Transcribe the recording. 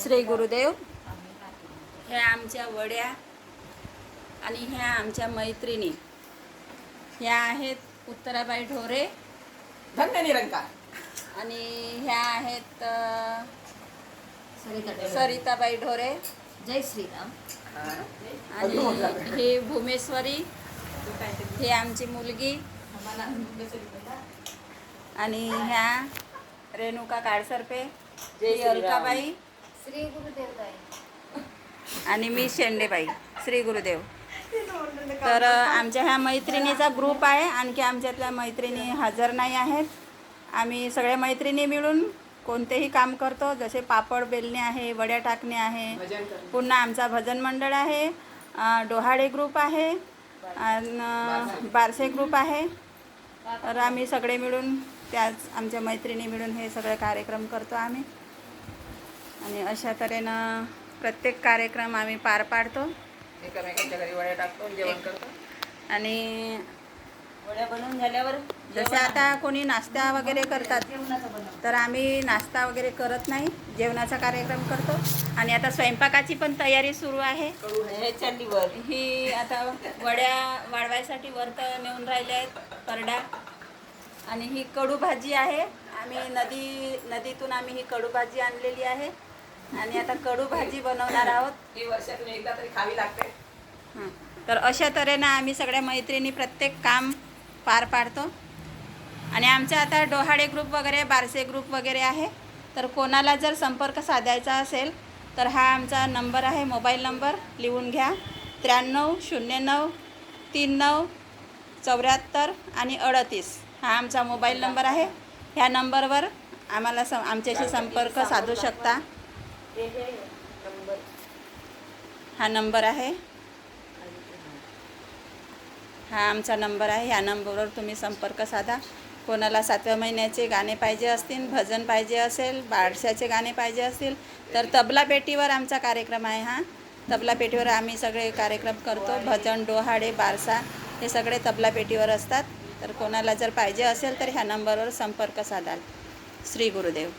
श्री गुरुदेव. ह्या आमच्या वड्या आणि ह्या आमच्या मैत्रिणी. ह्या आहेत उत्तराबाई ढोरे, धन्य निरंकार. आणि ह्या आहेत सरिताबाई ढोरे. जय श्रीराम. आणि ही भूमेश्वरी, ही आमची मुलगी. आणि ह्या रेणुका काळसर्पे, ही अलकाबाई, श्री गुरुदेवताई. आणि मी शेंडेबाई. श्री गुरुदेव. तर आमच्या ह्या मैत्रिणीचा ग्रुप आहे. आणखी आमच्यातल्या मैत्रिणी हजर नाही आहेत. आम्ही सगळ्या मैत्रिणी मिळून कोणतेही काम करतो, जसे पापड बेलणे आहे, वड्या टाकणे आहे, पुन्हा आमचा भजन मंडळ आहे, डोहाळे ग्रुप आहे, आणि बारसे ग्रुप आहे. तर आम्ही सगळे मिळून, त्याच आमच्या मैत्रिणी मिळून हे सगळे कार्यक्रम करतो आम्ही. आणि अशा तऱ्हेनं प्रत्येक कार्यक्रम आम्ही पार पाडतो. एकमेकांच्या घरी वड्या टाकतो, जेवण करतो. आणि वड्या बनवून झाल्यावर जसे आता कोणी नाश्ता वगैरे करतात, तर आम्ही नाश्ता वगैरे करत नाही, जेवणाचा कार्यक्रम करतो. आणि आता स्वयंपाकाची पण तयारी सुरू आहे. चालली वर. ही आता वड्या वाढवायसाठी वरत नेऊन राहिल्या आहेत करड्या. आणि ही कडू भाजी आहे. आम्ही नदीतून आम्ही ही कडू भाजी आणलेली आहे. आणि आता कडू भाजी बनवणार आहोत. ही वर्षातून एकदा तरी खावी लागते. तर अशा तऱ्हेनं आम्ही सगळ्या मैत्रिणी प्रत्येक काम पार पाडतो. आणि आमच्या आता डोहाळे ग्रुप वगैरे, बारसे ग्रुप वगैरे आहे. तर कोणाला जर संपर्क साधायचा असेल तर हा आमचा नंबर आहे, मोबाईल नंबर लिहून घ्या. 9309 39 74 आणि 38 हा आमचा मोबाईल नंबर आहे. ह्या नंबरवर आम्हाला आमच्याशी संपर्क साधू शकता. हा नंबर आहे, हा आमचा नंबर आहे. ह्या नंबरवर तुम्ही संपर्क साधा. कोणाला 7व्या महिन्याचे गाणे पाहिजे असतील, भजन पाहिजे असेल, बारशाचे गाणे पाहिजे असतील, तर तबला पेटीवर आमचा कार्यक्रम आहे. हा तबला पेटीवर आम्ही सगळे कार्यक्रम करतो. भजन, डोहाळे, बारसा हे सगळे तबला पेटीवर असतात. तर कोणाला जर पाहिजे असेल तर ह्या नंबरवर संपर्क साधाल. श्री गुरुदेव.